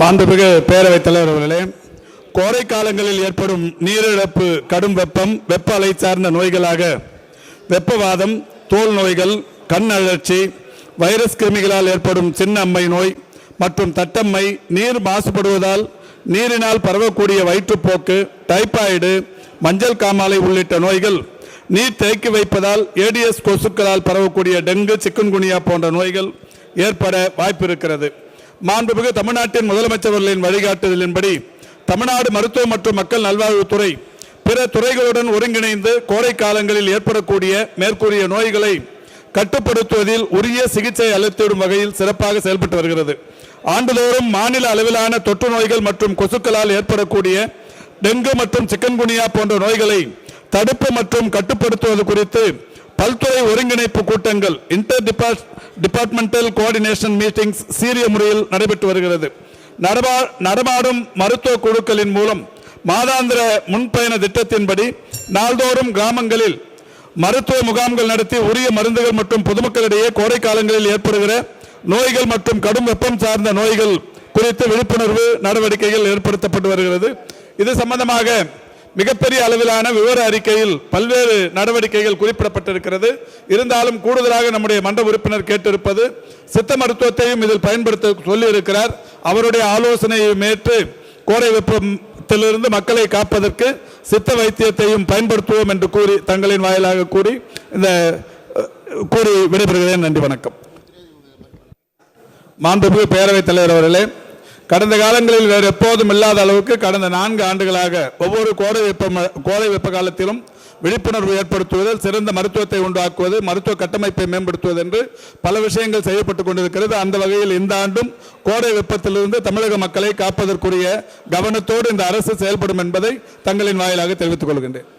மாண்புமிகு பேரவைத் தலைவர் அவர்களே, கோடை காலங்களில் ஏற்படும் நீரிழப்பு, கடும் வெப்பம், வெப்ப அலை சார்ந்த நோய்களாக வெப்பவாதம், தோல் நோய்கள், கண் அழற்சி, வைரஸ் கிருமிகளால் ஏற்படும் சின்ன அம்மை நோய் மற்றும் தட்டம்மை, நீர் மாசுபடுவதால் நீரினால் பரவக்கூடிய வயிற்றுப்போக்கு, டைபாய்டு, மஞ்சள் காமாலை உள்ளிட்ட நோய்கள், நீர் தேக்கி வைப்பதால் ஏடிஎஸ் கொசுக்களால் பரவக்கூடிய டெங்கு, சிக்குன்குனியா போன்ற நோய்கள் ஏற்பட வாய்ப்பு இருக்கிறது. மாண்புமிகு தமிழ்நாட்டின் முதலமைச்சர் அவர்களின் வழிகாட்டுதலின்படி தமிழ்நாடு மருத்துவ மற்றும் மக்கள் நல்வாழ்வுத்துறை பிற துறைகளுடன் ஒருங்கிணைந்து கோடை காலங்களில் ஏற்படக்கூடிய மேற்கூறிய நோய்களை கட்டுப்படுத்துவதில் உரிய சிகிச்சை அளித்திடும் வகையில் சிறப்பாக செயல்பட்டு வருகிறது. ஆண்டுதோறும் மாநில அளவிலான தொற்று நோய்கள் மற்றும் கொசுக்களால் ஏற்படக்கூடிய டெங்கு மற்றும் சிக்கன்குனியா போன்ற நோய்களை தடுப்பு மற்றும் கட்டுப்படுத்துவது குறித்து பல்துறை ஒருங்கிணைப்பு கூட்டங்கள், இன்டர் டிபார்ட்மெண்டல் கோஆர்டினேஷன் மீட்டிங்ஸ் சீரிய முறையில் நடைபெற்று வருகிறது. நடமாடும் மருத்துவ குழுக்களின் மூலம் மாதாந்திர முன்பயண திட்டத்தின்படி நாள்தோறும் கிராமங்களில் மருத்துவ முகாம்கள் நடத்தி உரிய மருந்துகள் மற்றும் பொதுமக்களிடையே கோடை காலங்களில் ஏற்படுகிற நோய்கள் மற்றும் கடும் வெப்பம் சார்ந்த நோய்கள் குறித்து விழிப்புணர்வு நடவடிக்கைகள் ஏற்படுத்தப்பட்டு வருகிறது. இது சம்பந்தமாக மிகப்பெரிய அளவிலான விவர அறிக்கையில் பல்வேறு நடவடிக்கைகள் குறிப்பிடப்பட்டிருக்கிறது. இருந்தாலும் கூடுதலாக நம்முடைய மன்ற உறுப்பினர் கேட்டிருப்பது சித்த மருத்துவத்தையும் இதில் பயன்படுத்த சொல்லி இருக்கிறார். அவருடைய ஆலோசனையை ஏற்று கோடை வெப்பத்திலிருந்து மக்களை காப்பதற்கு சித்த வைத்தியத்தையும் பயன்படுத்துவோம் என்று கூறி தங்களின் வாயிலாக கூறி விடைபெறுகிறேன். நன்றி, வணக்கம். மாண்புமிகு பேரவைத் தலைவர் அவர்களே, கடந்த காலங்களில் வேறு எப்போதும் இல்லாத அளவுக்கு கடந்த 4 ஆண்டுகளாக ஒவ்வொரு கோடை வெப்ப காலத்திலும் விழிப்புணர்வு ஏற்படுத்துவதில், சிறந்த மருத்துவத்தை உண்டாக்குவது, மருத்துவ கட்டமைப்பை மேம்படுத்துவது என்று பல விஷயங்கள் செய்யப்பட்டுக் கொண்டிருக்கிறது. அந்த வகையில் இந்த ஆண்டும் கோடை வெப்பத்திலிருந்து தமிழக மக்களை காப்பதற்குரிய கவனத்தோடு இந்த அரசு செயல்படும் என்பதை தங்களின் வாயிலாக தெரிவித்துக் கொள்கின்றேன்.